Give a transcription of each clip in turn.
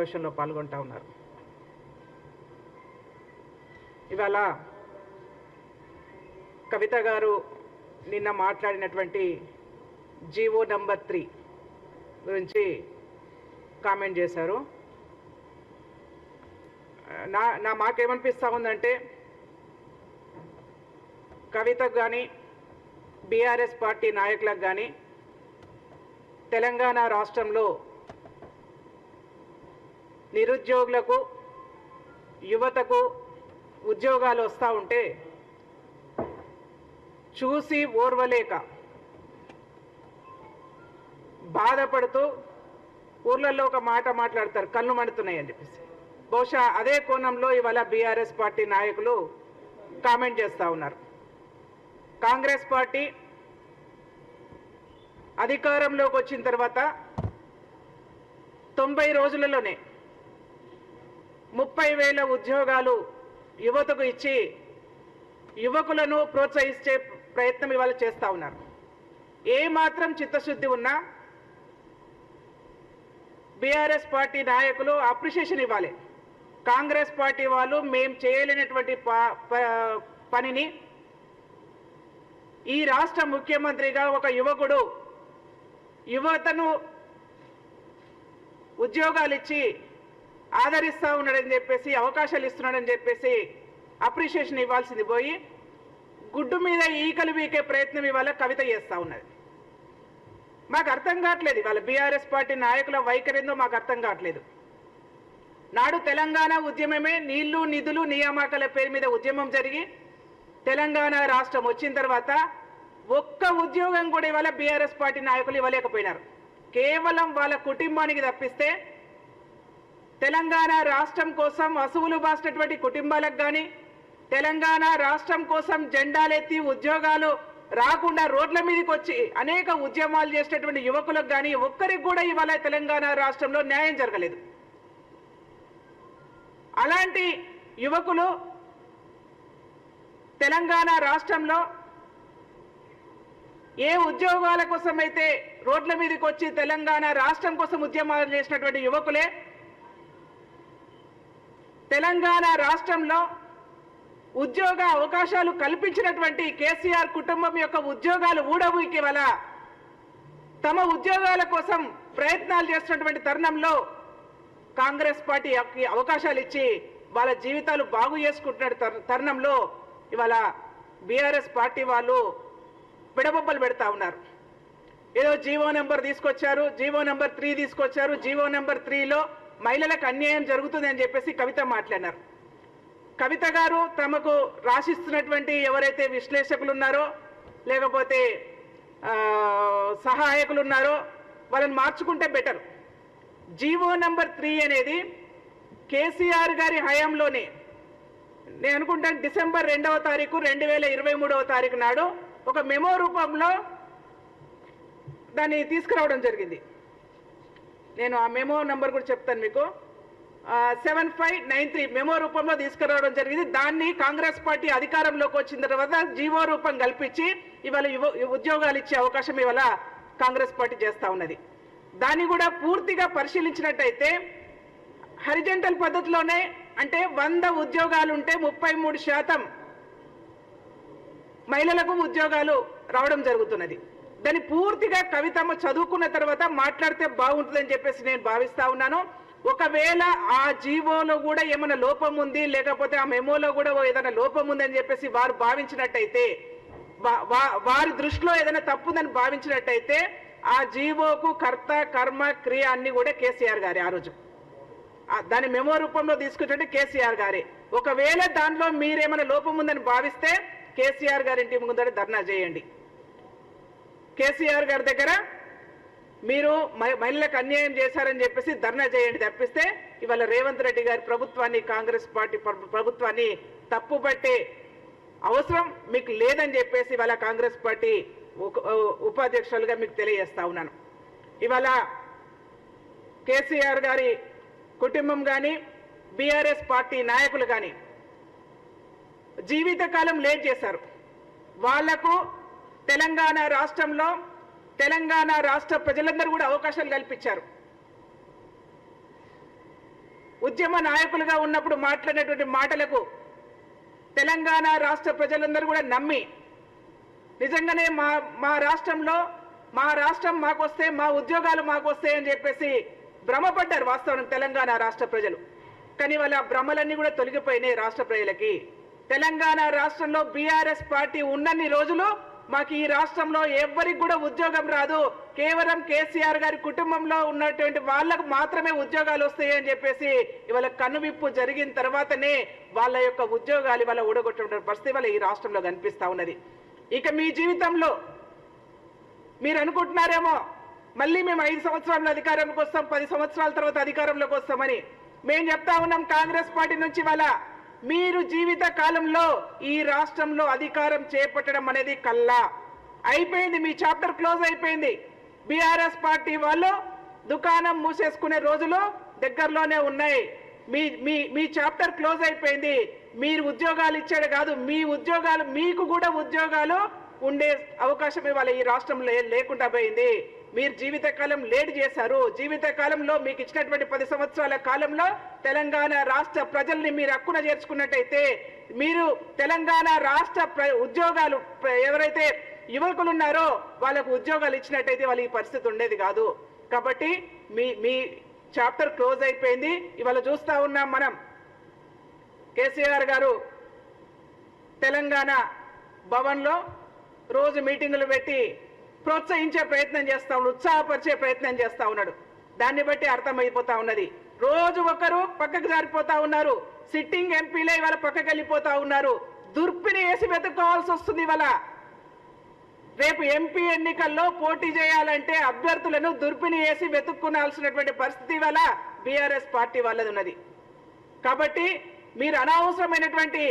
సమావేశంలో పాల్గొంటా ఉన్నారు. ఇవాళ కవిత గారు నిన్న మాట్లాడినటువంటి జీవో నంబర్ 3 గురించి కామెంట్ చేశారు. మాకేమనిపిస్తూ ఉందంటే కవితకు కానీ బీఆర్ఎస్ పార్టీ నాయకులకు కానీ తెలంగాణ రాష్ట్రంలో నిరుద్యోగులకు యువతకు ఉద్యోగాలు వస్తూ ఉంటే చూసి ఓర్వలేక బాధపడుతూ ఊర్లలో ఒక మాట మాట్లాడతారు, కళ్ళు మండుతున్నాయి అని చెప్పేసి. బహుశా అదే కోణంలో ఇవాళ బీఆర్ఎస్ పార్టీ నాయకులు కామెంట్ చేస్తూ ఉన్నారు. కాంగ్రెస్ పార్టీ అధికారంలోకి వచ్చిన తర్వాత 90 రోజులలోనే 30,000 ఉద్యోగాలు యువతకు ఇచ్చి యువకులను ప్రోత్సహించే ప్రయత్నం ఇవాళ చేస్తూ ఉన్నారు. ఏ మాత్రం చిత్తశుద్ధి ఉన్నా బీఆర్ఎస్ పార్టీ నాయకులు అప్రిషియేషన్ ఇవ్వాలి. కాంగ్రెస్ పార్టీ వాళ్ళు మేము చేయలేనటువంటి పనిని ఈ రాష్ట్ర ముఖ్యమంత్రిగా ఒక యువకుడు యువతను ఉద్యోగాలు ఇచ్చి ఆదరిస్తూ ఉన్నాడని చెప్పేసి, అవకాశాలు ఇస్తున్నాడని చెప్పేసి అప్రిషియేషన్ ఇవ్వాల్సింది పోయి గుడ్డు మీద ఈకలు వీకే ప్రయత్నం ఇవాళ కవిత చేస్తూ ఉన్నది. మాకు అర్థం కావట్లేదు ఇవాళ బీఆర్ఎస్ పార్టీ నాయకుల వైఖరిందో మాకు అర్థం కావట్లేదు. నాడు తెలంగాణ ఉద్యమమే నీళ్లు నిధులు నియామకాల పేరు మీద ఉద్యమం జరిగి తెలంగాణ రాష్ట్రం వచ్చిన తర్వాత ఒక్క ఉద్యోగం కూడా ఇవాళ బీఆర్ఎస్ పార్టీ నాయకులు ఇవ్వలేకపోయినారు. కేవలం వాళ్ళ కుటుంబానికి తప్పిస్తే తెలంగాణ రాష్ట్రం కోసం అసువులు బాసినటువంటి కుటుంబాలకు కానీ, తెలంగాణ రాష్ట్రం కోసం జెండాలెత్తి ఉద్యోగాలు రాకుండా రోడ్ల మీదకి వచ్చి అనేక ఉద్యమాలు చేసేటటువంటి యువకులకు కానీ ఒక్కరికి కూడా ఇవాళ తెలంగాణ రాష్ట్రంలో న్యాయం జరగలేదు. అలాంటి యువకులు తెలంగాణ రాష్ట్రంలో ఏ ఉద్యోగాల కోసం అయితే రోడ్ల మీదకి వచ్చి తెలంగాణ రాష్ట్రం కోసం ఉద్యమాలు చేసినటువంటి యువకులే తెలంగాణ రాష్ట్రంలో ఉద్యోగ అవకాశాలు కల్పించినటువంటి కేసీఆర్ కుటుంబం యొక్క ఉద్యోగాలు ఊడబూకి వల్ల తమ ఉద్యోగాల కోసం ప్రయత్నాలు చేస్తున్నటువంటి తరుణంలో కాంగ్రెస్ పార్టీ అవకాశాలు ఇచ్చి వాళ్ళ జీవితాలు బాగు చేసుకుంటున్న తరుణంలో ఇవాళ బీఆర్ఎస్ పార్టీ వాళ్ళు పిడబొబ్బలు పెడతా ఉన్నారు. ఏదో జీవో నెంబర్ తీసుకొచ్చారు, జీవో నెంబర్ 3 తీసుకొచ్చారు, జీవో నెంబర్ 3లో మహిళలకు అన్యాయం జరుగుతుంది అని చెప్పేసి కవిత మాట్లాడినారు. కవిత గారు తమకు రాసిస్తున్నటువంటి ఎవరైతే విశ్లేషకులు ఉన్నారో లేకపోతే సహాయకులు ఉన్నారో వాళ్ళని మార్చుకుంటే బెటర్. జీవో నెంబర్ 3 అనేది కేసీఆర్ గారి హయాంలోనే, నేను అనుకుంటాను డిసెంబర్ 2వ తారీఖు 2023వ తారీఖు నాడు ఒక మెమో రూపంలో దాన్ని తీసుకురావడం జరిగింది. నేను ఆ మెమో నంబర్ కూడా చెప్తాను మీకు. 7593 మెమో రూపంలో తీసుకురావడం జరిగింది. దాన్ని కాంగ్రెస్ పార్టీ అధికారంలోకి వచ్చిన తర్వాత జీవో రూపం కల్పించి ఇవాళ ఉద్యోగాలు ఇచ్చే అవకాశం ఇవాళ కాంగ్రెస్ పార్టీ చేస్తూ ఉన్నది. దాన్ని కూడా పూర్తిగా పరిశీలించినట్టయితే హారిజంటల్ పద్ధతిలోనే, అంటే 100 ఉద్యోగాలు ఉంటే 33% మహిళలకు ఉద్యోగాలు రావడం జరుగుతున్నది. దాన్ని పూర్తిగా కవితమ్మ చదువుకున్న తర్వాత మాట్లాడితే బాగుంటుందని చెప్పేసి నేను భావిస్తా ఉన్నాను. ఒకవేళ ఆ జీవోలో కూడా ఏమైనా లోపం ఉంది, లేకపోతే ఆ మెమోలో కూడా ఏదైనా లోపం ఉందని చెప్పేసి వారు భావించినట్టయితే, వారి దృష్టిలో ఏదైనా తప్పుందని భావించినట్టయితే ఆ జీవోకు కర్త కర్మ క్రియ అన్ని కూడా కేసీఆర్ గారే. ఆ రోజు దాని మెమో రూపంలో తీసుకుంటే కేసీఆర్ గారే. ఒకవేళ దానిలో మీరేమైనా లోపం ఉందని భావిస్తే కేసీఆర్ గారి ఇంటి ముందర ధర్నా చేయండి. కేసీఆర్ గారి దగ్గర మీరు మహిళలకు అన్యాయం చేశారని చెప్పేసి ధర్నా చేయండి తప్పిస్తే ఇవాళ రేవంత్ రెడ్డి గారి ప్రభుత్వాన్ని, కాంగ్రెస్ పార్టీ ప్రభుత్వాన్ని తప్పుపట్టే అవసరం మీకు లేదని చెప్పేసి ఇవాళ కాంగ్రెస్ పార్టీ ఉపాధ్యక్షులుగా మీకు తెలియజేస్తా ఉన్నాను. ఇవాళ కేసీఆర్ గారి కుటుంబం కానీ బీఆర్ఎస్ పార్టీ నాయకులు కానీ జీవితకాలం లేట్ చేశారు. వాళ్లకు తెలంగాణ రాష్ట్రంలో తెలంగాణ రాష్ట్ర ప్రజలందరూ కూడా అవకాశాలు కల్పించారు. ఉద్యమ నాయకులుగా ఉన్నప్పుడు మాట్లాడినటువంటి మాటలకు తెలంగాణ రాష్ట్ర ప్రజలందరూ కూడా నమ్మి నిజంగానే మా రాష్ట్రం మాకొస్తే మా ఉద్యోగాలు మాకొస్తాయి అని చెప్పేసి భ్రమపడ్డారు వాస్తవం తెలంగాణ రాష్ట్ర ప్రజలు. కానీ వాళ్ళ భ్రమలన్నీ కూడా తొలగిపోయినాయి రాష్ట్ర ప్రజలకి. తెలంగాణ రాష్ట్రంలో బీఆర్ఎస్ పార్టీ ఉన్నన్ని రోజులు మాకు ఈ రాష్ట్రంలో ఎవరికి కూడా ఉద్యోగం రాదు, కేవలం కేసీఆర్ గారి కుటుంబంలో ఉన్నటువంటి వాళ్ళకు మాత్రమే ఉద్యోగాలు వస్తాయి అని చెప్పేసి ఇవాళ కన్నువిప్పు జరిగిన తర్వాతనే వాళ్ళ యొక్క ఉద్యోగాలు ఇవాళ ఊడగొట్టిన పరిస్థితి వాళ్ళ ఈ రాష్ట్రంలో కనిపిస్తా ఉన్నది. ఇక మీ జీవితంలో మీరు అనుకుంటున్నారేమో మళ్ళీ మేము 5 సంవత్సరాల అధికారంలోకి వస్తాం, 10 సంవత్సరాల తర్వాత అధికారంలోకి వస్తామని. మేము చెప్తా ఉన్నాం కాంగ్రెస్ పార్టీ నుంచి వాళ్ళ మీరు జీవిత కాలంలో ఈ రాష్ట్రంలో అధికారం చేపట్టడం అనేది కల్లా అయిపోయింది. మీ చాప్టర్ క్లోజ్ అయిపోయింది. బీఆర్ఎస్ పార్టీ వాళ్ళు దుకాణం మూసేసుకునే రోజులు దగ్గరలోనే ఉన్నాయి. మీ చాప్టర్ క్లోజ్ అయిపోయింది. మీరు ఉద్యోగాలు ఇచ్చాడు కాదు, మీ ఉద్యోగాలు మీకు కూడా ఉద్యోగాలు ఉండే అవకాశం ఇవాళ ఈ రాష్ట్రంలో లేకుండా పోయింది. మీరు జీవితకాలం లేట్ చేశారు. జీవితకాలంలో మీకు ఇచ్చినటువంటి 10 సంవత్సరాల కాలంలో తెలంగాణ రాష్ట్ర ప్రజల్ని మీరు హక్కున చేర్చుకున్నట్టయితే మీరు తెలంగాణ రాష్ట్ర ఉద్యోగాలు ఎవరైతే యువకులు ఉన్నారో వాళ్ళకు ఉద్యోగాలు ఇచ్చినట్టయితే వాళ్ళ ఈ పరిస్థితి ఉండేది కాదు. కాబట్టి మీ చాప్టర్ క్లోజ్ అయిపోయింది. ఇవాళ చూస్తా ఉన్నాం మనం కేసీఆర్ గారు తెలంగాణ భవన్లో రోజు మీటింగులు పెట్టి ప్రోత్సహించే ప్రయత్నం చేస్తా ఉన్నాడు, ఉత్సాహపరిచే ప్రయత్నం చేస్తా ఉన్నాడు. దాన్ని బట్టి అర్థమైపోతా ఉన్నది. రోజు ఒకరు పక్కకు జారిపోతా ఉన్నారు. సిట్టింగ్ ఎంపీలే ఇవాళ పక్కకు వెళ్ళిపోతా ఉన్నారు. దుర్పిని వేసి వెతుక్కోవాల్సి వస్తుంది. ఇవాళ రేపు ఎంపీ ఎన్నికల్లో పోటీ చేయాలంటే అభ్యర్థులను దుర్పిని వేసి వెతుక్కునాల్సినటువంటి పరిస్థితి ఇవాళ బీఆర్ఎస్ పార్టీ వాళ్ళది ఉన్నది. కాబట్టి మీరు అనవసరమైనటువంటి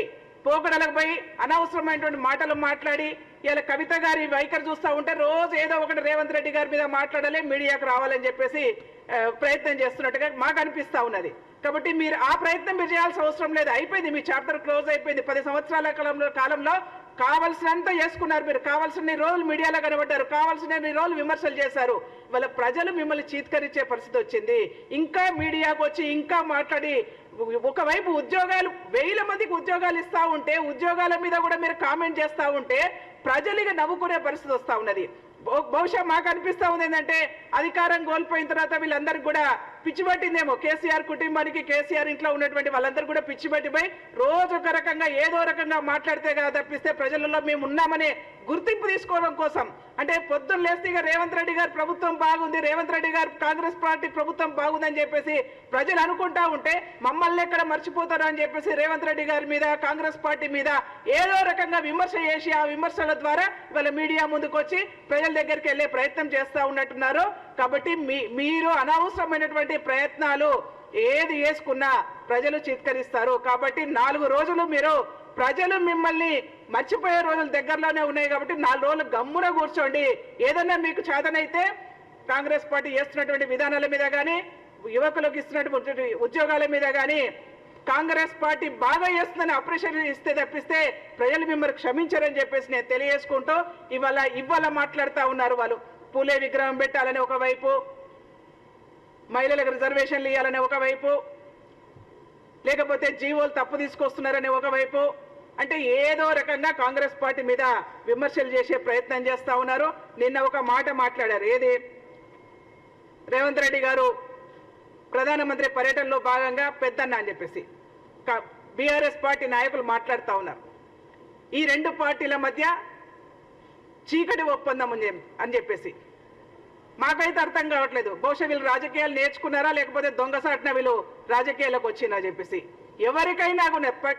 పోకడలకు పోయి అనవసరమైనటువంటి మాటలు మాట్లాడి ఇలా కవిత గారి వైఖరి చూస్తూ ఉంటే రోజు ఏదో ఒకటి రేవంత్ రెడ్డి గారి మీద మాట్లాడాలి, మీడియాకు రావాలని చెప్పేసి ప్రయత్నం చేస్తున్నట్టుగా మాకు అనిపిస్తా ఉన్నది. కాబట్టి మీరు ఆ ప్రయత్నం మీరు చేయాల్సిన అవసరం లేదు. అయిపోయింది, మీ చాప్టర్ క్లోజ్ అయిపోయింది. 10 సంవత్సరాల కాలంలో కావాల్సినంత చేసుకున్నారు. మీరు కావాల్సిన రోజులు మీడియాలో కనబడ్డారు, కావాల్సిన రోజులు విమర్శలు చేశారు. వాళ్ళ ప్రజలు మిమ్మల్ని చీత్కరించే పరిస్థితి వచ్చింది. ఇంకా మీడియాకు వచ్చి ఇంకా మాట్లాడి ఒకవైపు ఉద్యోగాలు 1000 మందికి ఉద్యోగాలు ఇస్తా ఉంటే ఉద్యోగాల మీద కూడా మీరు కామెంట్ చేస్తా ఉంటే ప్రజలుగా నవ్వుకునే పరిస్థితి వస్తా ఉన్నది. బహుశా మాకు అనిపిస్తా ఉంది ఏంటంటే అధికారం కోల్పోయిన తర్వాత వీళ్ళందరికీ కూడా పిచ్చి పట్టిందేమో. కేసీఆర్ కుటుంబానికి కేసీఆర్ ఇంట్లో ఉన్నటువంటి వాళ్ళందరూ కూడా పిచ్చి పట్టిపోయి రోజు ఒక రకంగా ఏదో రకంగా మాట్లాడితే కదా తప్పిస్తే ప్రజలలో మేము ఉన్నామనే గుర్తింపు తీసుకోవడం కోసం అంటే పొద్దున్న లేస్తే ఇక రేవంత్ రెడ్డి గారు ప్రభుత్వం బాగుంది, రేవంత్ రెడ్డి గారు కాంగ్రెస్ పార్టీ ప్రభుత్వం బాగుందని చెప్పేసి ప్రజలు అనుకుంటా ఉంటే మమ్మల్ని ఎక్కడ మర్చిపోతారు అని చెప్పేసి రేవంత్ రెడ్డి గారి మీద కాంగ్రెస్ పార్టీ మీద ఏదో రకంగా విమర్శ చేసి ఆ విమర్శల ద్వారా వాళ్ళ మీడియా ముందుకు వచ్చి ప్రజల దగ్గరికి వెళ్ళే ప్రయత్నం చేస్తా ఉన్నట్టున్నారు. కాబట్టి మీరు అనవసరమైనటువంటి ప్రయత్నాలు ఏది చేసుకున్నా ప్రజలు చిత్కరిస్తారు. కాబట్టి 4 రోజులు మీరు ప్రజలు మిమ్మల్ని మర్చిపోయే రోజులు దగ్గరలోనే ఉన్నాయి. కాబట్టి 4 రోజులు గమ్మున కూర్చోండి. ఏదన్నా మీకు చేతనైతే కాంగ్రెస్ పార్టీ చేస్తున్నటువంటి విధానాల మీద కానీ యువకులకు ఇస్తున్నటువంటి ఉద్యోగాల మీద కానీ కాంగ్రెస్ పార్టీ బాగా చేస్తుందని అప్రిషియేషన్ ఇస్తే తప్పిస్తే ప్రజలు మిమ్మల్ని క్షమించారని చెప్పేసి నేను తెలియజేసుకుంటూ ఇవాళ మాట్లాడుతూ ఉన్నారు. వాళ్ళు పూలే విగ్రహం పెట్టాలని ఒకవైపు, మహిళలకు రిజర్వేషన్లు ఇవ్వాలని ఒకవైపు, లేకపోతే జీవోలు తప్పు తీసుకొస్తున్నారని ఒకవైపు, అంటే ఏదో రకంగా కాంగ్రెస్ పార్టీ మీద విమర్శలు చేసే ప్రయత్నం చేస్తా ఉన్నారు. నిన్న ఒక మాట మాట్లాడారు. ఏది రేవంత్ రెడ్డి గారు ప్రధానమంత్రి పర్యటనలో భాగంగా పెద్దన్న అని చెప్పేసి బీఆర్ఎస్ పార్టీ నాయకులు మాట్లాడుతూ ఉన్నారు. ఈ 2 పార్టీల మధ్య చీకటి ఒప్పందం అని చెప్పేసి మాకైతే అర్థం కావట్లేదు. బహుశా వీళ్ళు రాజకీయాలు నేర్చుకున్నారా లేకపోతే దొంగసాటిన వీళ్ళు రాజకీయాలకు వచ్చినా చెప్పేసి ఎవరికైనా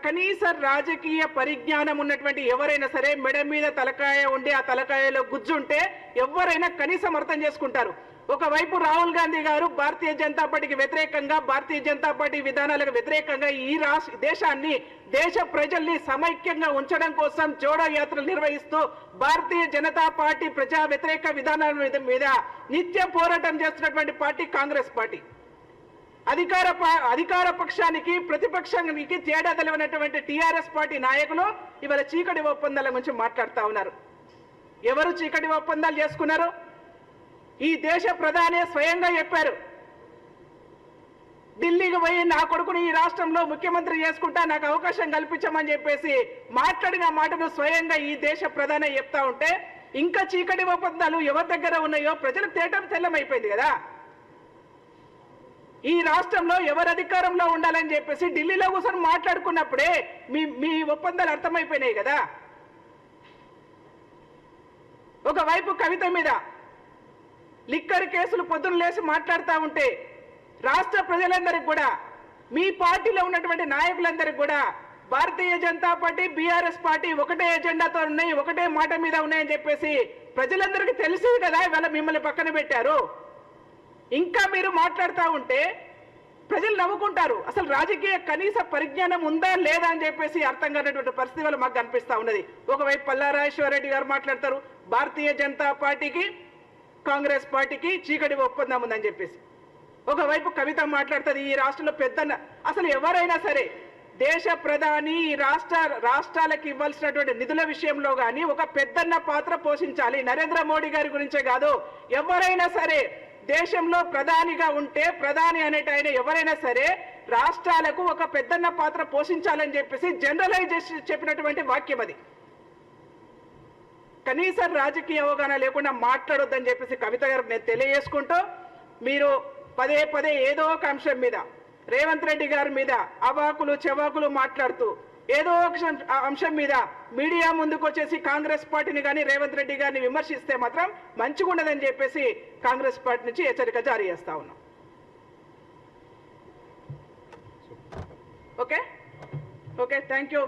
కనీస రాజకీయ పరిజ్ఞానం ఉన్నటువంటి ఎవరైనా సరే మెడ మీద తలకాయ ఉండి ఆ తలకాయలో గుజ్జుంటే ఎవరైనా కనీసం అర్థం చేసుకుంటారు. ఒకవైపు రాహుల్ గాంధీ గారు భారతీయ జనతా పార్టీకి వ్యతిరేకంగా, భారతీయ జనతా పార్టీ విధానాలకు వ్యతిరేకంగా ఈ దేశాన్ని, దేశ ప్రజల్ని సమైక్యంగా ఉంచడం కోసం జోడో యాత్రలు నిర్వహిస్తూ భారతీయ జనతా పార్టీ ప్రజా వ్యతిరేక విధానాల మీద నిత్య పోరాటం చేస్తున్నటువంటి పార్టీ కాంగ్రెస్ పార్టీ. అధికార పక్షానికి ప్రతిపక్షానికి తేడా తెలియనటువంటి టీఆర్ఎస్ పార్టీ నాయకులు ఇవాళ చీకటి ఒప్పందాల గురించి మాట్లాడుతూ ఉన్నారు. ఎవరు చీకటి ఒప్పందాలు చేసుకున్నారు? ఈ దేశ ప్రధాని స్వయంగా చెప్పారు. ఢిల్లీకి పోయి నా కొడుకుని ఈ రాష్ట్రంలో ముఖ్యమంత్రి చేసుకుంటా నాకు అవకాశం కల్పించమని చెప్పేసి మాట్లాడిన మాటను స్వయంగా ఈ దేశ ప్రధాని చెప్తా ఉంటే ఇంకా చీకటి ఒప్పందాలు ఎవరి దగ్గర ఉన్నాయో ప్రజలకు తేటం తెల్లమైపోయింది కదా. ఈ రాష్ట్రంలో ఎవరు అధికారంలో ఉండాలని చెప్పేసి ఢిల్లీలో కూర్చొని మాట్లాడుకున్నప్పుడే మీ ఒప్పందాలు అర్థమైపోయినాయి కదా. ఒకవైపు కవిత మీద లిక్కర్ కేసులు పొద్దున్న లేసి మాట్లాడుతూ ఉంటే రాష్ట్ర ప్రజలందరికీ కూడా మీ పార్టీలో ఉన్నటువంటి నాయకులందరికీ కూడా Bharatiya Janata party BRS party ఒకటే ఎజెండాతో ఉన్నాయి, ఒకటే మాట మీద ఉన్నాయని చెప్పేసి ప్రజలందరికీ తెలిసి కదా ఇవాళ మిమ్మల్ని పక్కన పెట్టారు. ఇంకా మీరు మాట్లాడుతూ ఉంటే ప్రజలు నవ్వుకుంటారు. అసలు రాజకీయ కనీస పరిజ్ఞానం ఉందా లేదా అని చెప్పేసి అర్థం కానటువంటి పరిస్థితి వల్ల మాకు కనిపిస్తా ఉన్నది. ఒకవైపు పల్లారాజేశ్వరరెడ్డి గారు మాట్లాడతారు భారతీయ జనతా పార్టీకి కాంగ్రెస్ పార్టీకి చీకటి ఒప్పందం ఉందని చెప్పేసి, ఒకవైపు కవిత మాట్లాడుతుంది ఈ రాష్ట్రంలో పెద్దన్న. అసలు ఎవరైనా సరే దేశ ప్రధాని ఈ రాష్ట్రాలకు ఇవ్వాల్సినటువంటి నిధుల విషయంలో కానీ ఒక పెద్దన్న పాత్ర పోషించాలి. నరేంద్ర మోడీ గారి గురించే కాదు, ఎవరైనా సరే దేశంలో ప్రధానిగా ఉంటే ప్రధాని అనేటైన ఎవరైనా సరే రాష్ట్రాలకు ఒక పెద్దన్న పాత్ర పోషించాలని చెప్పేసి జనరలైజ్ చేసి చెప్పినటువంటి వాక్యం అది. కనీస రాజకీయ అవగాహన లేకుండా మాట్లాడొద్దని చెప్పేసి కవిత గారికి నేను తెలియజేసుకుంటూ, మీరు పదే పదే ఏదో ఒక అంశం మీద రేవంత్ రెడ్డి గారి మీద అవాకులు చెవాకులు మాట్లాడుతూ ఏదో ఒక అంశం మీద మీడియా ముందుకు వచ్చేసి కాంగ్రెస్ పార్టీని కానీ రేవంత్ రెడ్డి గారిని విమర్శిస్తే మాత్రం మంచిగా ఉండదని చెప్పేసి కాంగ్రెస్ పార్టీ నుంచి హెచ్చరిక జారీ చేస్తా ఉన్నాం. Okay okay, thank you.